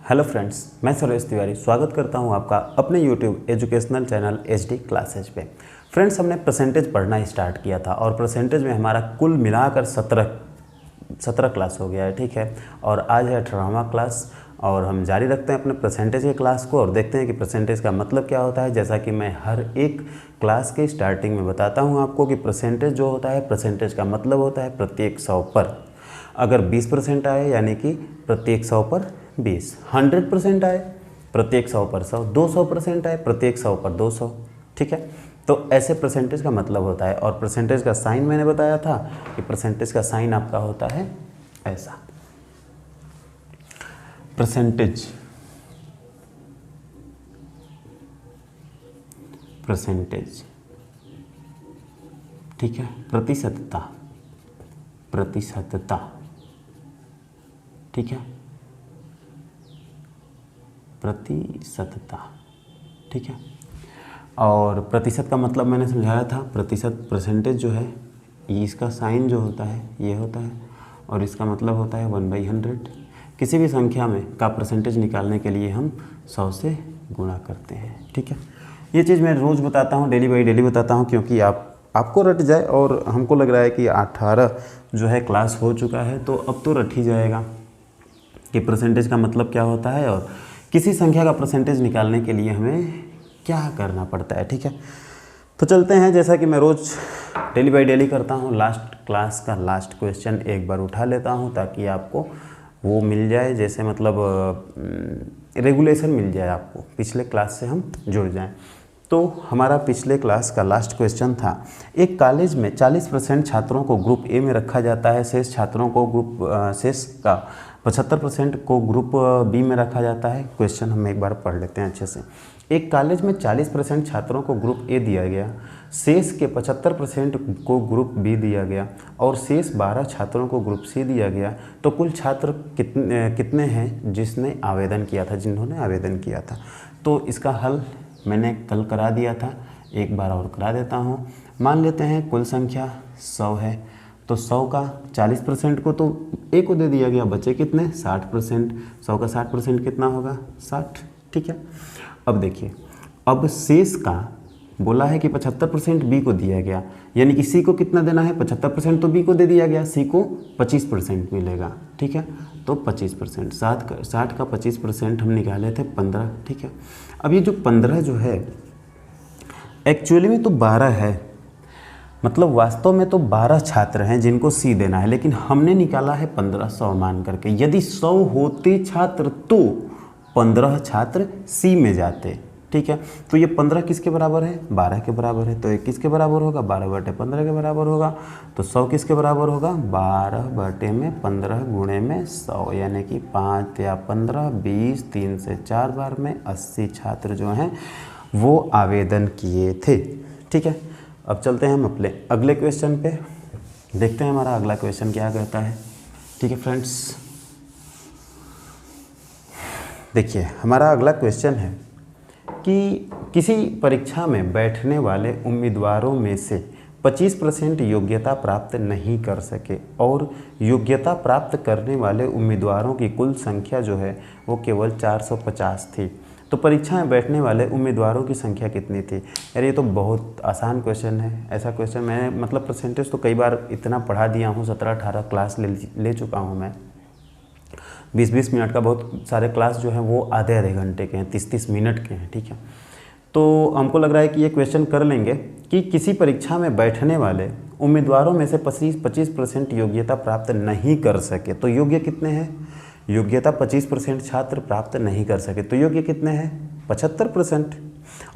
Hello friends, मैं सुरेश तिवारी स्वागत करता हूं आपका अपने YouTube educational channel HD classes पे। फ्रेंड्स, हमने परसेंटेज पढ़ना स्टार्ट किया था और परसेंटेज में हमारा कुल मिलाकर 17 क्लास हो गया है, ठीक है। और आज है 18वां क्लास और हम जारी रखते हैं अपने परसेंटेज के क्लास को और देखते हैं कि परसेंटेज का मतलब क्या होता है। जैसा कि मैं हर एक क्लास के स्टार्टिंग में बताता हूँ आपको कि परसेंटेज जो होता है, परसेंटेज का मतलब होता है प्रत्येक 100 पर अगर 20% आए यानी कि प्रत्येक 100 पर 20, 100% आए प्रत्येक 100 पर 100, 200% आए प्रत्येक 100 पर 200, ठीक है। तो ऐसे परसेंटेज का मतलब होता है। और परसेंटेज का साइन मैंने बताया था कि परसेंटेज का साइन आपका होता है ऐसा, परसेंटेज, परसेंटेज, ठीक है। प्रतिशतता, प्रतिशतता, ठीक है, प्रतिशतता, ठीक है। और प्रतिशत का मतलब मैंने समझाया था, प्रतिशत परसेंटेज जो है ये इसका साइन जो होता है ये होता है और इसका मतलब होता है 1/100। किसी भी संख्या में का परसेंटेज निकालने के लिए हम 100 से गुणा करते हैं, ठीक है। ये चीज़ मैं रोज़ बताता हूँ, डेली बाई डेली बताता हूँ, क्योंकि आपको रट जाए। और हमको लग रहा है कि 18 जो है क्लास हो चुका है, तो अब तो रट ही जाएगा कि परसेंटेज का मतलब क्या होता है और किसी संख्या का परसेंटेज निकालने के लिए हमें क्या करना पड़ता है, ठीक है। तो चलते हैं, जैसा कि मैं रोज़ डेली बाई डेली करता हूँ, लास्ट क्लास का लास्ट क्वेश्चन एक बार उठा लेता हूँ ताकि आपको वो मिल जाए, जैसे मतलब रेगुलेशन मिल जाए आपको, पिछले क्लास से हम जुड़ जाएं। तो हमारा पिछले क्लास का लास्ट क्वेश्चन था, एक कॉलेज में 40% छात्रों को ग्रुप ए में रखा जाता है, शेष छात्रों को शेष का 75% को ग्रुप बी में रखा जाता है। क्वेश्चन हम एक बार पढ़ लेते हैं अच्छे से। एक कॉलेज में 40% छात्रों को ग्रुप ए दिया गया, शेष के 75% को ग्रुप बी दिया गया और शेष 12 छात्रों को ग्रुप सी दिया गया। तो कुल छात्र कितने हैं जिन्होंने आवेदन किया था। तो इसका हल मैंने कल करा दिया था, एक बार और करा देता हूँ। मान लेते हैं कुल संख्या 100 है, तो 100 का 40% को तो ए को दे दिया गया, बचे कितने 60%। 100 का 60% कितना होगा 60, ठीक है। अब देखिए, अब शेष का बोला है कि 75% बी को दिया गया, यानी कि सी को कितना देना है, 75% तो बी को दे दिया गया, सी को 25% मिलेगा, ठीक है। तो 25%, 60 का 25% हम निकाले थे 15, ठीक है। अब ये जो 15 जो है एक्चुअली में तो 12 है, मतलब वास्तव में तो 12 छात्र हैं जिनको सी देना है, लेकिन हमने निकाला है 1500 मान करके। यदि 100 होते छात्र तो 15 छात्र सी में जाते, ठीक है। तो ये 15 किसके बराबर है, 12 के बराबर है। तो ये किसके बराबर होगा, 12/15 के बराबर होगा। तो 100 किसके बराबर होगा, 12/15 गुणे में 100, यानी कि 5 या 15, 20, 3 से 4 बार में 80 छात्र जो हैं वो आवेदन किए थे, ठीक है। अब चलते हैं हम अपने अगले क्वेश्चन पे, देखते हैं हमारा अगला क्वेश्चन क्या कहता है, ठीक है फ्रेंड्स। देखिए, हमारा अगला क्वेश्चन है कि किसी परीक्षा में बैठने वाले उम्मीदवारों में से 25% योग्यता प्राप्त नहीं कर सके और योग्यता प्राप्त करने वाले उम्मीदवारों की कुल संख्या जो है वो केवल 450 थी। तो परीक्षा में बैठने वाले उम्मीदवारों की संख्या कितनी थी। यार ये तो बहुत आसान क्वेश्चन है। ऐसा क्वेश्चन मैं मतलब परसेंटेज तो कई बार इतना पढ़ा दिया हूँ, 17-18 क्लास ले चुका हूँ मैं। 20-20 मिनट का बहुत सारे क्लास जो हैं वो आधे घंटे के हैं, 30-30 मिनट के हैं, ठीक है। तो हमको लग रहा है कि ये क्वेश्चन कर लेंगे कि किसी परीक्षा में बैठने वाले उम्मीदवारों में से 25% योग्यता प्राप्त नहीं कर सके। तो योग्य कितने हैं, योग्यता 25% छात्र प्राप्त नहीं कर सके, तो योग्य कितने हैं 75%।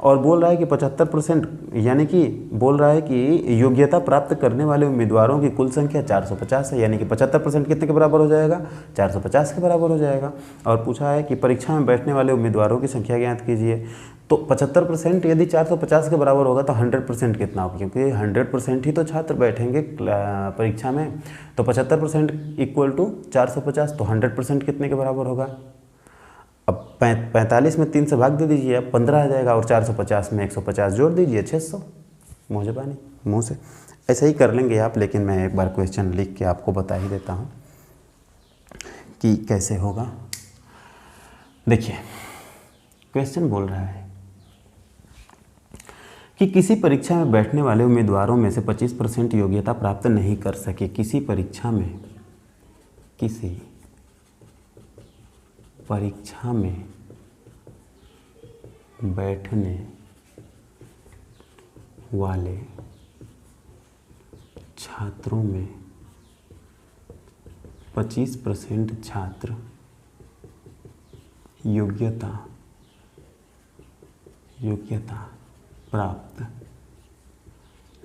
और बोल रहा है कि 75%, यानी कि बोल रहा है कि योग्यता प्राप्त करने वाले उम्मीदवारों की कुल संख्या 450 है, यानी कि 75% कितने के बराबर हो जाएगा, 450 के बराबर हो जाएगा। और पूछा है कि परीक्षा में बैठने वाले उम्मीदवारों की संख्या ज्ञात कीजिए। तो 75% यदि 450 के बराबर होगा तो 100% कितना होगा, क्योंकि 100% ही तो छात्र बैठेंगे परीक्षा में। तो 75% इक्वल टू 450, तो 100% कितने के बराबर होगा। अब 45 में 3 से भाग दे दीजिए, अब 15 आ जाएगा और 450 में 150 जोड़ दीजिए, 600। मुँह जबानी मुँह से ऐसे ही कर लेंगे आप, लेकिन मैं एक बार क्वेश्चन लिख के आपको बता ही देता हूँ कि कैसे होगा। देखिए क्वेश्चन बोल रहा है कि किसी परीक्षा में बैठने वाले उम्मीदवारों में से 25% योग्यता प्राप्त नहीं कर सके। किसी परीक्षा में बैठने वाले छात्रों में 25% छात्र योग्यता प्राप्त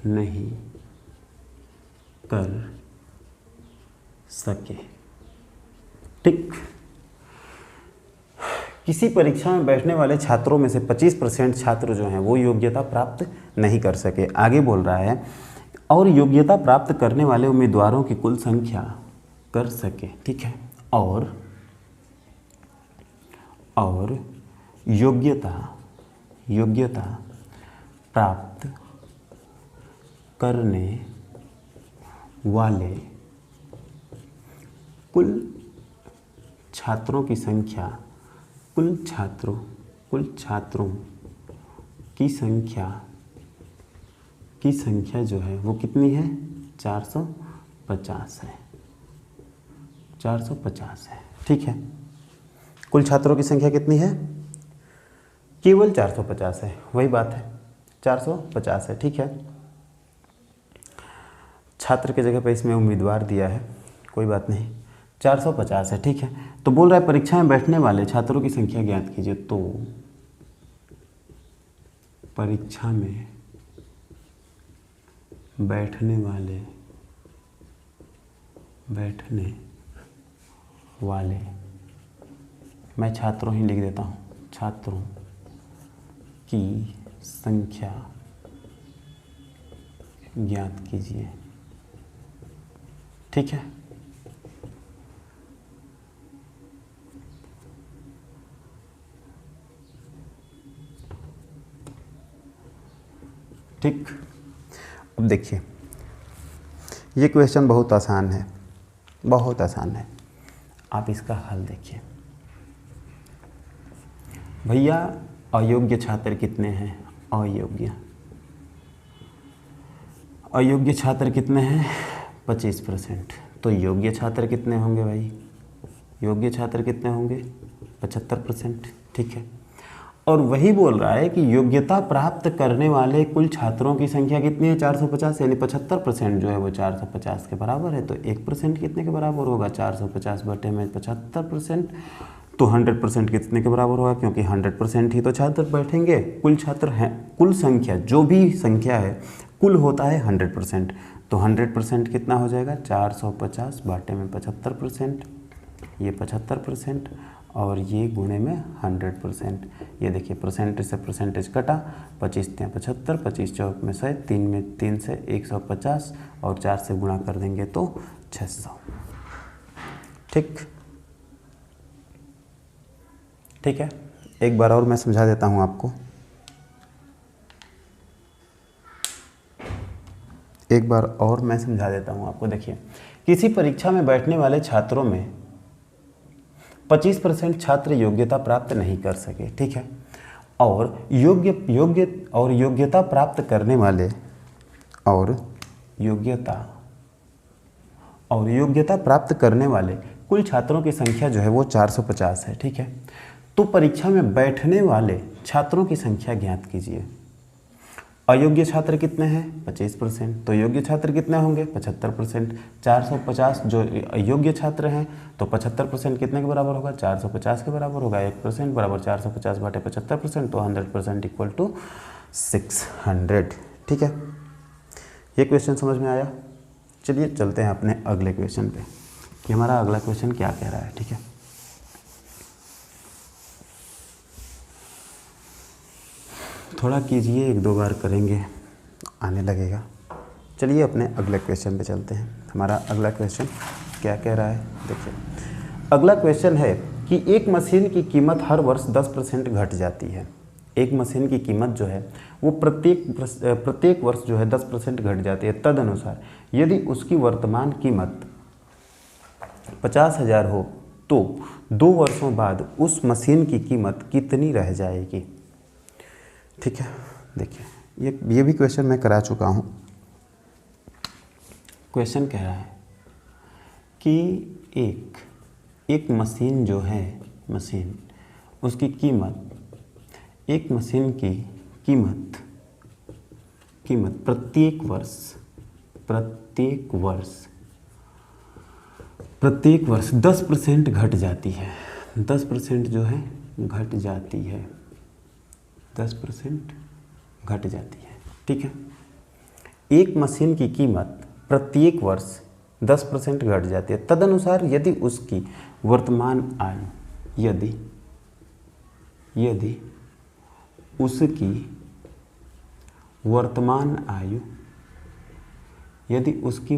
नहीं कर सके। ठीक, किसी परीक्षा में बैठने वाले छात्रों में से 25% छात्र जो हैं वो योग्यता प्राप्त नहीं कर सके। आगे बोल रहा है और योग्यता प्राप्त करने वाले उम्मीदवारों की कुल संख्या कर सके। ठीक है, और योग्यता प्राप्त करने वाले कुल छात्रों की संख्या कुल छात्रों की संख्या जो है वो कितनी है? 450 है। 450 है। ठीक है, कुल छात्रों की संख्या कितनी है? केवल 450 है। वही बात है, 450 है। ठीक है, छात्र की जगह पे इसमें उम्मीदवार दिया है, कोई बात नहीं, 450 है। ठीक है, तो बोल रहा है परीक्षा में बैठने वाले छात्रों की संख्या ज्ञात कीजिए। तो परीक्षा में बैठने वाले मैं छात्रों ही लिख देता हूँ, छात्रों की संख्या ज्ञात कीजिए। ठीक है, ठीक। अब देखिए ये क्वेश्चन बहुत आसान है, बहुत आसान है। आप इसका हल देखिए। भैया अयोग्य छात्र कितने हैं? अयोग्य छात्र कितने हैं? 25%। तो योग्य छात्र कितने होंगे भाई? योग्य छात्र कितने होंगे? 75%। ठीक है, और वही बोल रहा है कि योग्यता प्राप्त करने वाले कुल छात्रों की संख्या कितनी है? 450, यानी 75% जो है वो 450 के बराबर है। तो 1% कितने के बराबर होगा? 450 बटे में 75%। तो 100% कितने के बराबर होगा? क्योंकि 100% ही तो छात्र बैठेंगे। कुल छात्र हैं, कुल संख्या जो भी संख्या है कुल होता है 100%। तो 100% कितना हो जाएगा? 450 बाटे में 75%, ये 75%, और ये गुणे में 100%। ये देखिए परसेंटेज से परसेंटेज कटा, 25 × 75, 25 चौक में 100, 3 में 3 से 150, और 4 से गुणा कर देंगे तो 600। ठीक, ठीक है, एक बार और मैं समझा देता हूँ आपको। देखिए किसी परीक्षा में बैठने वाले छात्रों में 25% छात्र योग्यता प्राप्त नहीं कर सके। ठीक है, और योग्यता प्राप्त करने वाले योग्यता प्राप्त करने वाले कुल छात्रों की संख्या जो है वो 450 है। ठीक है, तो परीक्षा में बैठने वाले छात्रों की संख्या ज्ञात कीजिए। अयोग्य छात्र कितने हैं? 25%। तो योग्य छात्र कितने होंगे? 75%। 450 जो अयोग्य छात्र हैं, तो 75% कितने के बराबर होगा? 450 के बराबर होगा। 1% बराबर 450 बटे 75%, तो 100% इक्वल टू 600। ठीक है, ये क्वेश्चन समझ में आया? चलिए चलते हैं अपने अगले क्वेश्चन पे कि हमारा अगला क्वेश्चन क्या कह रहा है। ठीक है, थोड़ा कीजिए, 1-2 बार करेंगे आने लगेगा। चलिए अपने अगले क्वेश्चन पे चलते हैं। हमारा अगला क्वेश्चन क्या कह रहा है? देखिए अगला क्वेश्चन है कि एक मशीन की कीमत हर वर्ष 10% घट जाती है। एक मशीन की कीमत जो है वो प्रत्येक वर्ष जो है 10% घट जाती है। तदनुसार यदि उसकी वर्तमान कीमत 50,000 हो तो 2 वर्षों बाद उस मशीन की कीमत कितनी रह जाएगी। ठीक है, देखिए ये भी क्वेश्चन मैं करा चुका हूँ। क्वेश्चन कह रहा है कि एक मशीन जो है, मशीन उसकी कीमत, एक मशीन की कीमत प्रत्येक वर्ष 10% घट जाती है। 10% जो है घट जाती है, 10% घट जाती है। ठीक है, एक मशीन की कीमत प्रत्येक वर्ष 10% घट जाती है। तदनुसार यदि उसकी वर्तमान आयु, यदि उसकी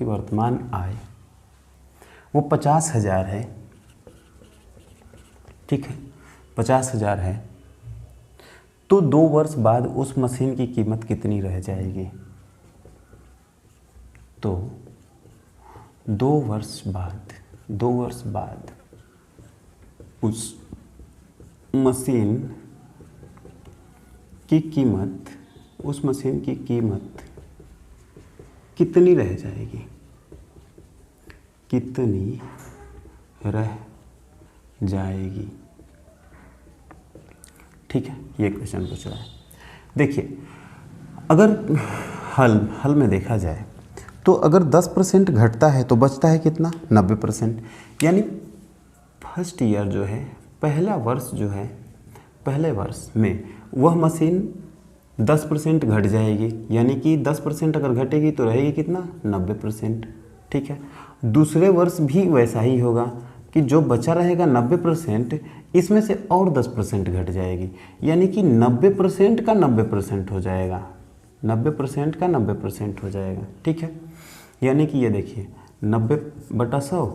वर्तमान आय वो 50,000 है, ठीक है, 50,000 है, तो 2 वर्ष बाद उस मशीन की कीमत कितनी रह जाएगी। तो 2 वर्ष बाद उस मशीन की कीमत कितनी रह जाएगी, ठीक है, ये क्वेश्चन पूछ रहा है। देखिए, अगर हल में देखा जाए तो अगर 10% घटता है तो बचता है कितना, 90%। यानी फर्स्ट ईयर जो है, पहला वर्ष जो है, पहले वर्ष में वह मशीन 10% घट जाएगी। यानी कि 10% अगर घटेगी तो रहेगी कितना, 90%। ठीक है, दूसरे वर्ष भी वैसा ही होगा कि जो बचा रहेगा 90%, इसमें से और 10% घट जाएगी। यानी कि 90% का 90% हो जाएगा, 90% का 90% हो जाएगा। ठीक है, यानी कि ये देखिए 90/100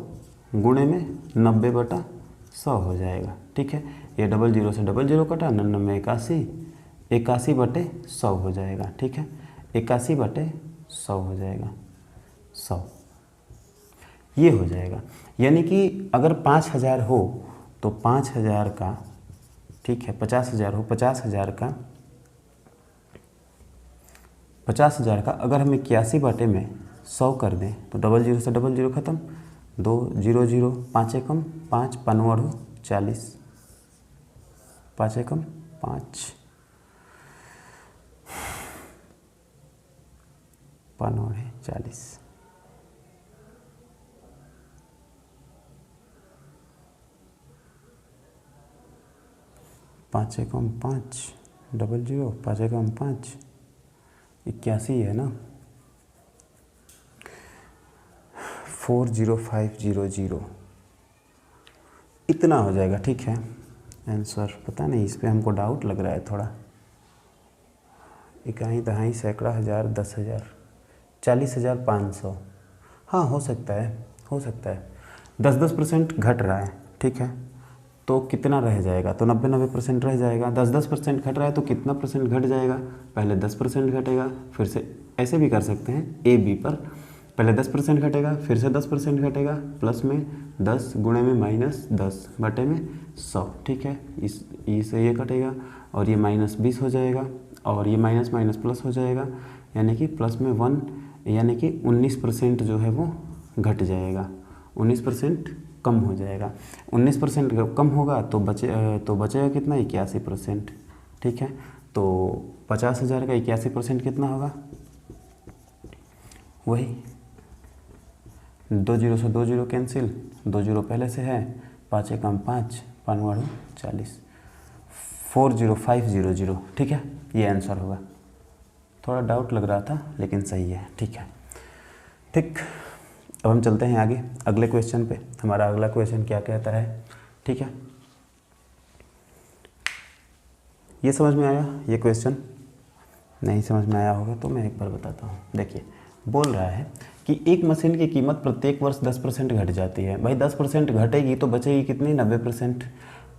गुणे में 90/100 हो जाएगा। ठीक है, ये 00 से 00 कटा, 99 81, 81/100 हो जाएगा। ठीक है, 81/100 हो जाएगा, 100 ये हो जाएगा। यानी कि अगर 5,000 हो तो 5,000 का, ठीक है, 50,000 हो, 50,000 का अगर हम 81/100 कर दें तो 00 से 00 खत्म, 2 0 0, 5 एकम 5, 5 40, 5 एकम 5, 5 40, 5 एकम 5, 00, 5 एकम 5, 81 है ना, 40500 इतना हो जाएगा। ठीक है, आंसर पता नहीं, इस पे हमको डाउट लग रहा है थोड़ा। इकाई, दहाई, सैकड़ा, हज़ार, 10,000, 40,500, हाँ हो सकता है, 10% घट रहा है। ठीक है, तो कितना रह जाएगा, तो 90% रह जाएगा। 10% घट रहा है तो कितना परसेंट घट जाएगा, पहले 10% घटेगा, फिर से ऐसे भी कर सकते हैं ए बी पर, पहले 10% घटेगा, फिर से 10% घटेगा, प्लस में 10 गुणे में -10 बटे में 100। ठीक है, इससे ये कटेगा और ये -20 हो जाएगा और ये माइनस प्लस हो जाएगा, यानी कि प्लस में 1, यानी कि 19% जो है वो घट जाएगा, 19% कम हो जाएगा। 19% कम होगा तो बचेगा कितना, 81%। ठीक है, तो 50,000 का 81% कितना होगा, वही 2 0 से 2 0 कैंसिल, 2 0 पहले से है, 5 एकम 5, 5 40, 40500। ठीक है, ये आंसर होगा। थोड़ा डाउट लग रहा था लेकिन सही है। ठीक है, ठीक, अब हम चलते हैं आगे अगले क्वेश्चन पे। हमारा अगला क्वेश्चन क्या कहता है, ठीक है, ये समझ में आया, ये क्वेश्चन नहीं समझ में आया होगा तो मैं एक बार बताता हूँ। देखिए, बोल रहा है कि एक मशीन की कीमत प्रत्येक वर्ष 10% घट जाती है। भाई 10% घटेगी तो बचेगी कितनी, 90%।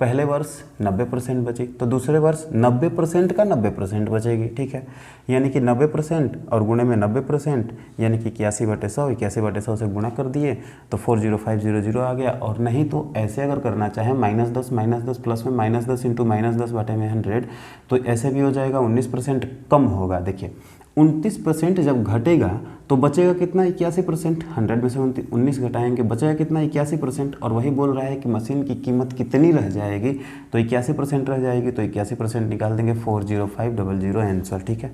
पहले वर्ष 90% बची, तो दूसरे वर्ष 90% का 90% बचेगी, ठीक है। यानी कि 90% और गुणे में 90%, यानी कि 81/100, 81/100 से गुणा कर दिए तो 40500 आ गया। और नहीं तो ऐसे अगर करना चाहें -10 प्लस में -10 इंटू -10/100, तो ऐसे भी हो जाएगा। 19% कम होगा। देखिए 29% जब घटेगा तो बचेगा कितना? 81%। 100 में से 19 घटाएंगे, बचेगा कितना? 81%। और वही बोल रहा है कि मशीन की कीमत कितनी रह जाएगी, तो 81% रह जाएगी, तो 81% निकाल देंगे। 40500 आंसर, ठीक है,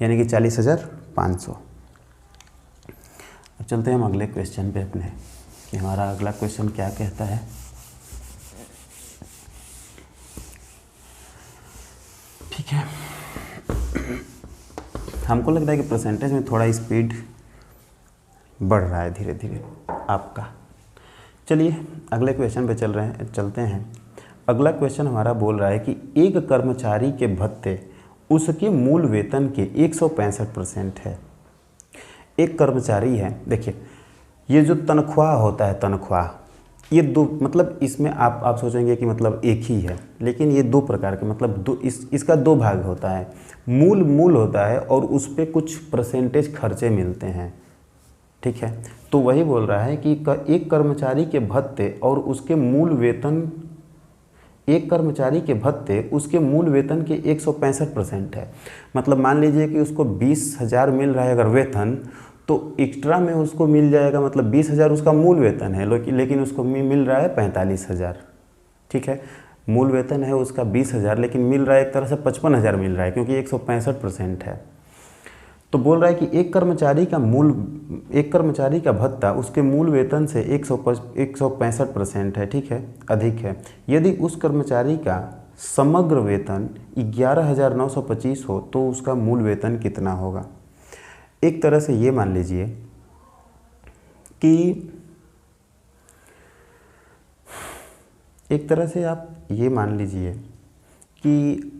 यानी कि 40,500। अब चलते हैं हम अगले क्वेश्चन पे अपने, कि हमारा अगला क्वेश्चन क्या कहता है। ठीक है, हमको लगता है कि परसेंटेज में थोड़ा स्पीड बढ़ रहा है धीरे धीरे आपका। चलिए अगले क्वेश्चन पे चलते हैं। अगला क्वेश्चन हमारा बोल रहा है कि एक कर्मचारी के भत्ते उसके मूल वेतन के 165% है। एक कर्मचारी है, देखिए ये जो तनख्वाह होता है, तनख्वाह, ये दो, मतलब इसमें आप सोचेंगे कि मतलब एक ही है, लेकिन ये दो प्रकार के, मतलब इसका दो भाग होता है। मूल होता है और उस पर कुछ परसेंटेज खर्चे मिलते हैं, ठीक है। तो वही बोल रहा है कि एक कर्मचारी के भत्ते और उसके मूल वेतन, एक कर्मचारी के भत्ते उसके मूल वेतन के 165% है। मतलब मान लीजिए कि उसको 20,000 मिल रहा है अगर वेतन, तो एक्स्ट्रा में उसको मिल जाएगा, मतलब 20,000 उसका मूल वेतन है, लेकिन उसको मिल रहा है 45,000, ठीक है। मूल वेतन है उसका 20,000, लेकिन मिल रहा है एक तरह से 55,000 मिल रहा है, क्योंकि 165% है। तो बोल रहा है कि एक कर्मचारी का भत्ता उसके मूल वेतन से 165% है, ठीक है, अधिक है। यदि उस कर्मचारी का समग्र वेतन 11,925 हो तो उसका मूल वेतन कितना होगा। एक तरह से ये मान लीजिए कि एक तरह से आप ये मान लीजिए कि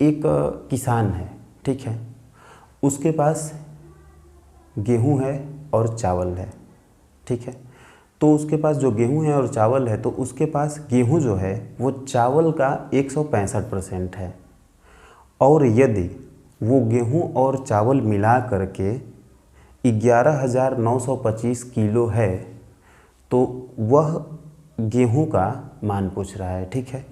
एक किसान है, ठीक है, उसके पास गेहूं है और चावल है, ठीक है। तो उसके पास जो गेहूं है और चावल है, तो उसके पास गेहूं जो है वो चावल का 165% है। और यदि वो गेहूं और चावल मिला करके 11,925 किलो है, तो वह गेहूं का मान पूछ रहा है, ठीक है।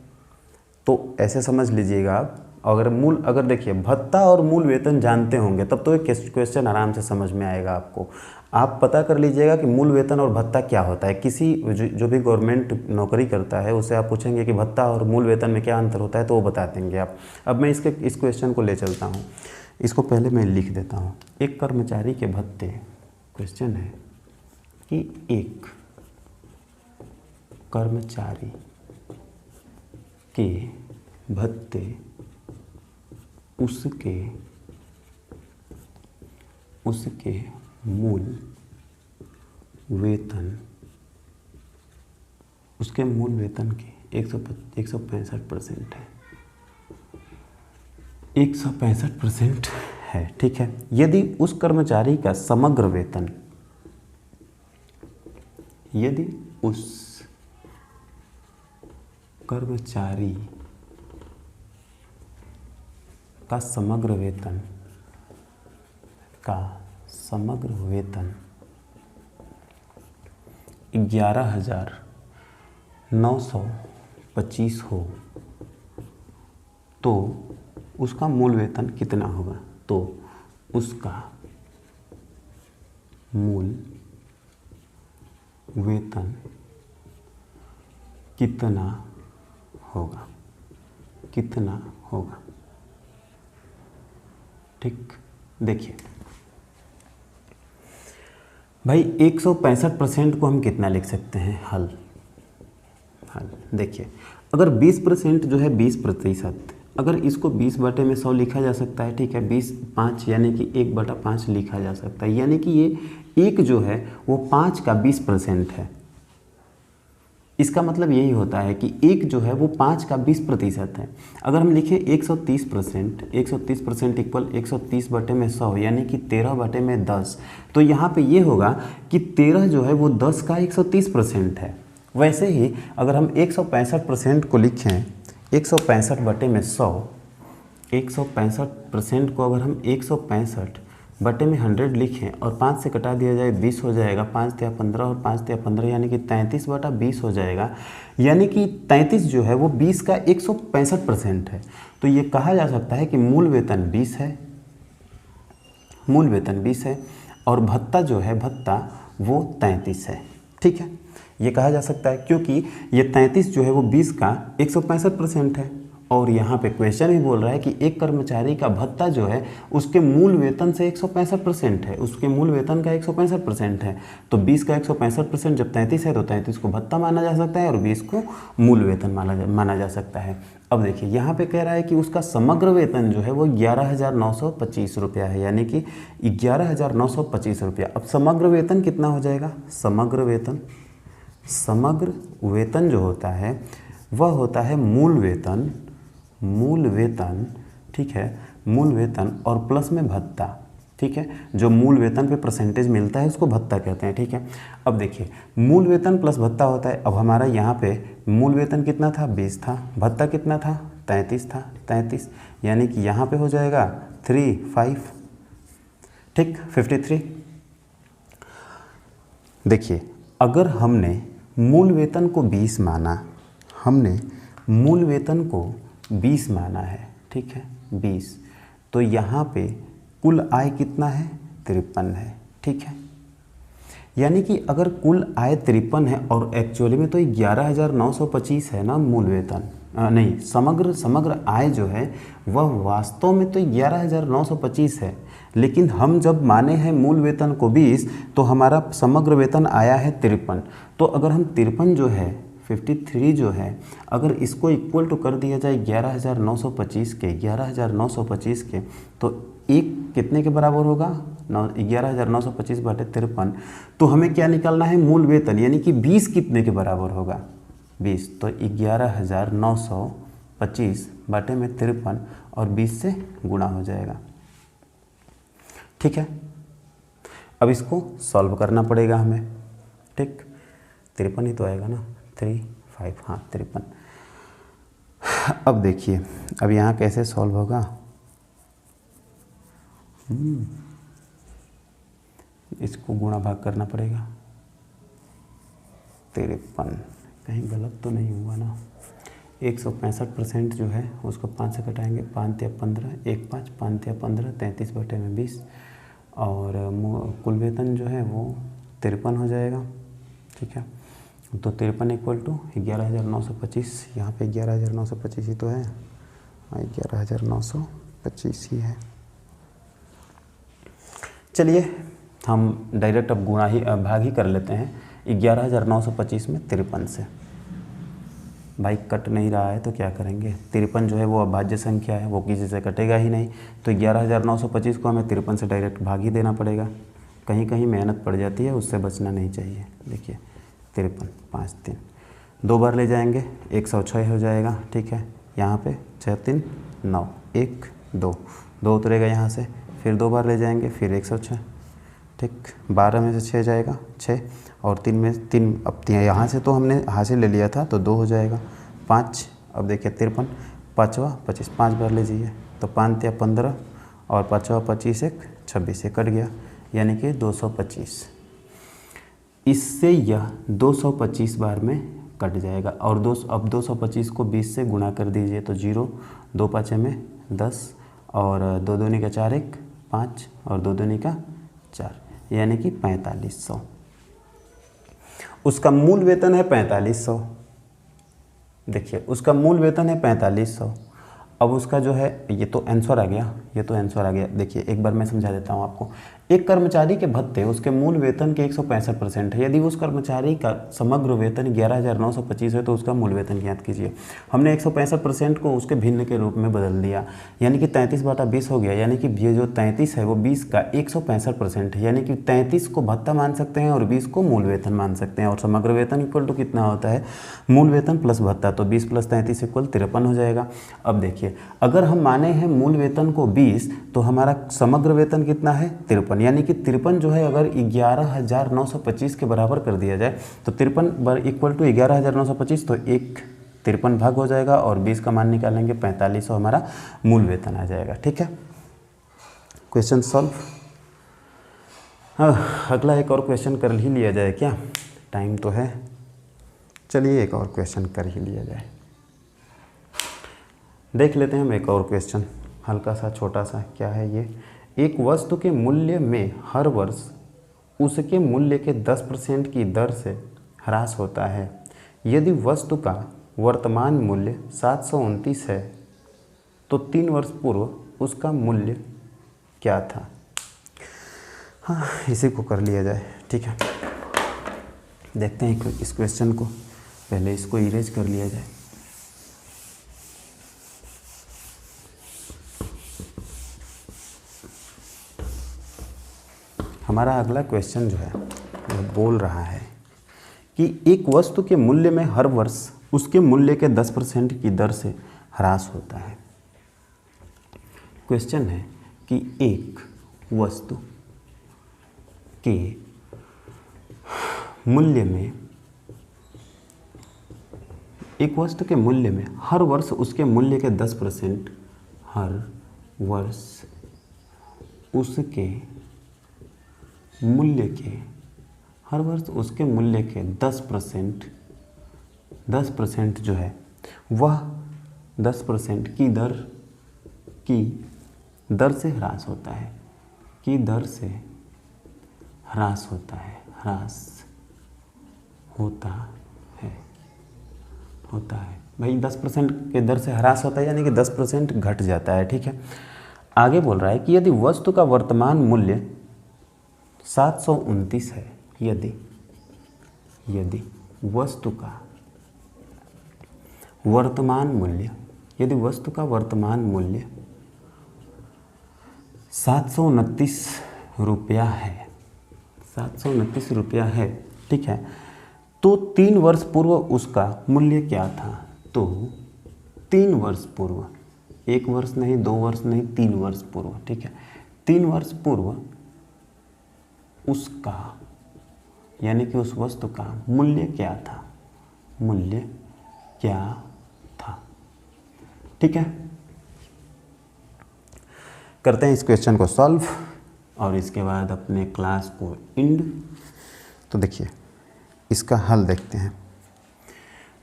तो ऐसे समझ लीजिएगा आप, अगर देखिए भत्ता और मूल वेतन जानते होंगे तब तो ये क्वेश्चन आराम से समझ में आएगा आपको। आप पता कर लीजिएगा कि मूल वेतन और भत्ता क्या होता है। किसी जो भी गवर्नमेंट नौकरी करता है उससे आप पूछेंगे कि भत्ता और मूल वेतन में क्या अंतर होता है, तो वो बता देंगे आप। अब मैं इस क्वेश्चन को ले चलता हूँ, इसको पहले मैं लिख देता हूँ। एक कर्मचारी के भत्ते, क्वेश्चन है कि एक कर्मचारी के भत्ते उसके मूल वेतन के 165% है, 165% है, ठीक है। यदि उस कर्मचारी का समग्र वेतन, यदि उस कर्मचारी का समग्र वेतन 11,925 हो तो उसका मूल वेतन कितना होगा। तो उसका मूल वेतन कितना होगा, ठीक। देखिए भाई 165% को हम कितना लिख सकते हैं, हल। देखिए अगर 20% जो है 20%, अगर इसको 20/100 लिखा जा सकता है, ठीक है, 5 यानी कि 1/5 लिखा जा सकता है, यानी कि ये एक जो है वो 5 का 20% है। इसका मतलब यही होता है कि एक जो है वो 5 का 20% है। अगर हम लिखें 130% इक्वल 130/100 यानी कि 13/10, तो यहाँ पे ये होगा कि 13 जो है वो 10 का 130% है। वैसे ही अगर हम 165% को लिखें 165 बटे में 100, 165% को अगर हम 165 बटे में 100 लिखें और 5 से कटा दिया जाए 20 हो जाएगा, 5 या 15 और 5 या 15 यानी कि 33 बटा 20 हो जाएगा। यानी कि 33 जो है वो 20 का 165% है। तो ये कहा जा सकता है कि मूल वेतन 20 है, मूल वेतन 20 है और भत्ता जो है भत्ता वो 33 है। ठीक है, ये कहा जा सकता है क्योंकि ये 33 जो है वो 20 का 165% है और यहाँ पे क्वेश्चन ही बोल रहा है कि एक कर्मचारी का भत्ता जो है उसके मूल वेतन से 165% है, उसके मूल वेतन का 165% है। तो 20 का 165% जब 33 है तो 33 को भत्ता माना जा सकता है और 20 को मूल वेतन माना जा सकता है। अब देखिए यहाँ पे कह रहा है कि उसका समग्र वेतन जो है वो 11,925 रुपया है, यानी कि 11,925 रुपया। अब समग्र वेतन कितना हो जाएगा? समग्र वेतन जो होता है वह होता है मूल वेतन, ठीक है, मूल वेतन और प्लस में भत्ता। ठीक है, जो मूल वेतन पे परसेंटेज मिलता है उसको भत्ता कहते हैं। ठीक है, अब देखिए मूल वेतन प्लस भत्ता होता है। अब हमारा यहाँ पे मूल वेतन कितना था? 20 था, भत्ता कितना था? 33 था, 33 यानी कि यहाँ पे हो जाएगा 35, ठीक, 53। देखिए अगर हमने मूल वेतन को 20 माना, हमने मूल वेतन को 20 माना है, ठीक है 20, तो यहाँ पे कुल आय कितना है? 53 है। ठीक है, यानी कि अगर कुल आय 53 है और एक्चुअली में तो 11,925 है ना मूल वेतन, नहीं समग्र आय जो है वह वास्तव में तो 11,925 है, लेकिन हम जब माने हैं मूल वेतन को 20 तो हमारा समग्र वेतन आया है 53। तो अगर हम 53 जो है 53 जो है अगर इसको इक्वल टू कर दिया जाए 11,925 के तो एक कितने के बराबर होगा? 11,925 बटे 53। तो हमें क्या निकालना है? मूल वेतन, यानी कि 20 कितने के बराबर होगा? 20, तो 11,925 बटे में 53 और 20 से गुणा हो जाएगा। ठीक है, अब इसको सॉल्व करना पड़ेगा हमें। ठीक, 53 ही तो आएगा ना, 3, 5, हाँ 53। अब देखिए अब यहाँ कैसे सॉल्व होगा? इसको गुणा भाग करना पड़ेगा। 53 कहीं गलत तो नहीं हुआ ना? 165% जो है उसको 5 से कटाएंगे, 5 या 15, 1 5, 5 या 15, 33 बटे में 20 और कुल वेतन जो है वो 53 हो जाएगा। ठीक है, तो 53 इक्वल टू 11,925, यहाँ पे 11,925 ही तो है, 11,925 ही है। चलिए हम डायरेक्ट अब भाग ही कर लेते हैं 11,925 में 53 से। भाई कट नहीं रहा है तो क्या करेंगे? 53 जो है वो अभाज्य संख्या है, वो किसी से कटेगा ही नहीं, तो 11,925 को हमें 53 से डायरेक्ट भाग ही देना पड़ेगा। कहीं कहीं मेहनत पड़ जाती है, उससे बचना नहीं चाहिए। देखिए 53, 5 3, 2 बार ले जाएंगे 106 हो जाएगा। ठीक है, यहाँ पे 6 3 9, 1 2 2 उतरेगा यहाँ से, फिर 2 बार ले जाएंगे फिर 106। ठीक, 12 में से 6 जाएगा 6 और 3 में 3, अब यहाँ से तो हमने हासिल ले लिया था तो 2 हो जाएगा 5। अब देखिए 53, 5वां 25, 5 बार ले जाइए तो 5 या 15 और 5वां 25, 1 26 से कट गया, यानी कि 225। इससे यह 225 बार में कट जाएगा और अब 225 को 20 से गुणा कर दीजिए तो 0, 2 5 में 10 और 2 दूनी का 4 1 5 और 2 दूनी का 4, यानी कि 4500। उसका मूल वेतन है 4500। देखिए उसका मूल वेतन है 4500। अब उसका जो है ये तो आंसर आ गया, ये तो आंसर आ गया। देखिए एक बार मैं समझा देता हूँ आपको। एक कर्मचारी के भत्ते उसके मूल वेतन के 165% है। यदि उस कर्मचारी का समग्र वेतन 11,925 है तो उसका मूल वेतन ज्ञात कीजिए। हमने 165% को उसके भिन्न के रूप में बदल दिया, यानी कि 33/20 हो गया, यानी कि ये जो 33 है वो 20 का 165% है, यानी कि 33 को भत्ता मान सकते हैं और 20 को मूल वेतन मान सकते हैं। और समग्र वेतन इक्वल टू कितना होता है? मूल वेतन प्लस भत्ता, तो 20 + 33 = 53 हो जाएगा। अब देखिए अगर हम माने हैं मूल वेतन को 20 तो हमारा समग्र वेतन कितना है 53, यानी कि 53 जो है अगर 11,925 के बराबर कर दिया जाए तो 53 इक्वल टू 11,925, तो एक 53 भाग हो जाएगा और 20 का मान निकालेंगे 4500 हमारा मूल वेतन आ जाएगा। ठीक है, क्वेश्चन सॉल्व। अगला एक और क्वेश्चन कर ही लिया जाए क्या, टाइम तो है, चलिए एक और क्वेश्चन कर ही लिया जाए। देख लेते हैं हम एक और क्वेश्चन, हल्का सा छोटा सा। क्या है ये, एक वस्तु के मूल्य में हर वर्ष उसके मूल्य के 10% की दर से ह्रास होता है। यदि वस्तु का वर्तमान मूल्य 729 है तो 3 वर्ष पूर्व उसका मूल्य क्या था। हाँ, इसी को कर लिया जाए। ठीक है, देखते हैं इस क्वेश्चन को, पहले इसको इरेज कर लिया जाए। हमारा अगला क्वेश्चन जो है वो बोल रहा है कि एक वस्तु के मूल्य में हर वर्ष उसके मूल्य के 10% की दर से ह्रास होता है। क्वेश्चन है कि एक वस्तु के मूल्य में, एक वस्तु के मूल्य में हर वर्ष उसके मूल्य के 10%, हर वर्ष उसके मूल्य के, हर वर्ष उसके मूल्य के 10% जो है वह 10% की दर से ह्रास होता है, की दर से ह्रास होता है, ह्रास होता है भाई 10% के दर से ह्रास होता है, यानी कि 10% घट जाता है। ठीक है, आगे बोल रहा है कि यदि वस्तु का वर्तमान मूल्य 729 है, यदि वस्तु का वर्तमान मूल्य, यदि वस्तु का वर्तमान मूल्य 729 रुपया है, 729 रुपया है। ठीक है, तो 3 वर्ष पूर्व उसका मूल्य क्या था। तो 3 वर्ष पूर्व, 1 वर्ष नहीं, 2 वर्ष नहीं, 3 वर्ष पूर्व। ठीक है, 3 वर्ष पूर्व उसका, यानी कि उस वस्तु का मूल्य क्या था, मूल्य क्या था। ठीक है, करते हैं इस क्वेश्चन को सॉल्व और इसके बाद अपने क्लास को एंड। तो देखिए इसका हल देखते हैं।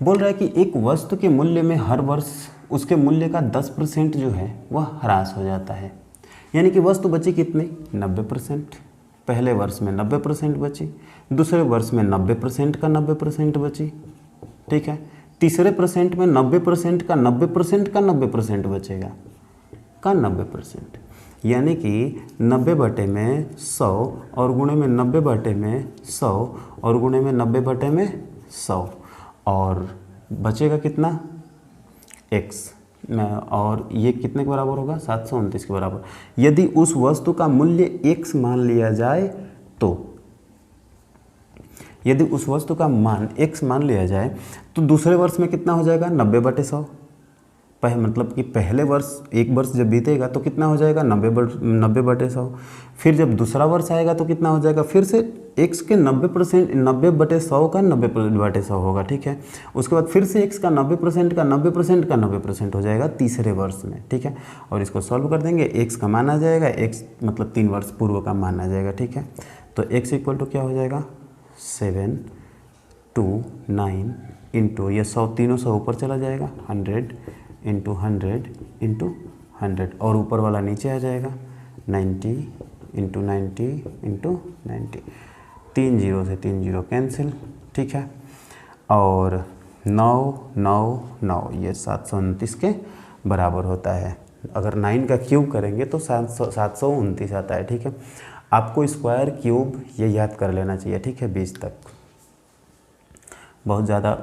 बोल रहा है कि एक वस्तु के मूल्य में हर वर्ष उसके मूल्य का 10% जो है वह ह्रास हो जाता है, यानी कि वस्तु बची कितनी 90%। पहले वर्ष में 90% बची, दूसरे वर्ष में 90% का 90% बची। ठीक है, तीसरे परसेंट में 90% का 90% का 90% बचेगा, का 90%, यानी कि 90 बटे में 100 और गुणे में 90 बटे में 100 और गुणे में 90 बटे में 100 और बचेगा कितना x, और ये कितने के बराबर होगा 729 के बराबर। यदि उस वस्तु का मूल्य x मान लिया जाए तो, यदि उस वस्तु का मान x मान लिया जाए तो दूसरे वर्ष में कितना हो जाएगा 90 बटे 100। मतलब कि पहले वर्ष, एक वर्ष जब बीतेगा तो कितना हो जाएगा 90 बटे 100। फिर जब दूसरा वर्ष आएगा तो कितना हो जाएगा, फिर से x के 90% 90 बटे 100 का 90 बटे 100 होगा। ठीक है, उसके बाद फिर से x का 90% का 90% का 90% हो जाएगा तीसरे वर्ष में। ठीक है, और इसको सॉल्व कर देंगे, x का मान आ जाएगा, x मतलब 3 वर्ष पूर्व का मान आ जाएगा। ठीक है, तो x इक्वल टू क्या हो जाएगा 729 इंटू ये 100, तीनों 100 ऊपर चला जाएगा, 100 इंटू 100 इंटू 100 और ऊपर वाला नीचे आ जाएगा 90 इंटू 90 इंटू 90, 3 0 से 3 0 कैंसिल। ठीक है, और 9 9 9 ये 729 के बराबर होता है। अगर 9 का क्यूब करेंगे तो 729 आता है। ठीक है, आपको स्क्वायर क्यूब ये याद कर लेना चाहिए। ठीक है, 20 तक बहुत ज़्यादा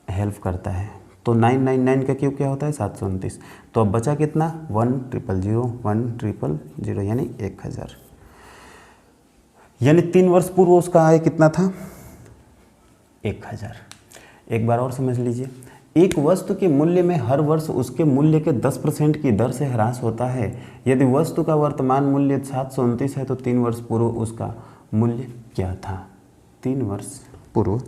हेल्प करता है। तो 999 का क्यूब क्या होता है 729। तो अब बचा कितना 1,000,000 यानी 1000, यानी 3 वर्ष पूर्व उसका आय कितना था 1000। एक बार और समझ लीजिए, एक वस्तु के मूल्य में हर वर्ष उसके मूल्य के 10% की दर से ह्रास होता है। यदि वस्तु का वर्तमान मूल्य 729 है तो 3 वर्ष पूर्व उसका मूल्य क्या था? 3 वर्ष पूर्व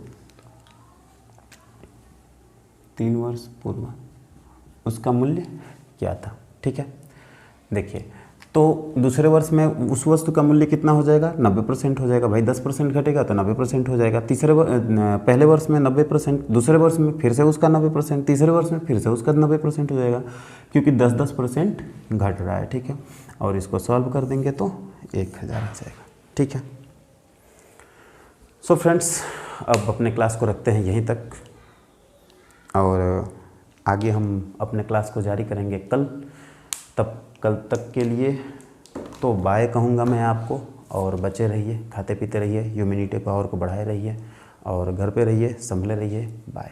उसका मूल्य क्या था? ठीक है, देखिए, तो दूसरे वर्ष में उस वस्तु का मूल्य कितना हो जाएगा? 90% हो जाएगा भाई, 10% घटेगा तो 90% हो जाएगा। पहले वर्ष में 90%, दूसरे वर्ष में फिर से उसका 90%, तीसरे वर्ष में फिर से उसका 90% हो जाएगा, क्योंकि 10% घट रहा है। ठीक है, और इसको सॉल्व कर देंगे तो 1000 आ जाएगा। ठीक है, सो फ्रेंड्स, अब अपने क्लास को रखते हैं यहीं तक, और आगे हम अपने क्लास को जारी करेंगे कल। कल तक के लिए तो बाय कहूँगा मैं आपको, और बचे रहिए, खाते पीते रहिए, ह्यूमैनिटी पावर को बढ़ाए रहिए, और घर पे रहिए, संभले रहिए। बाय।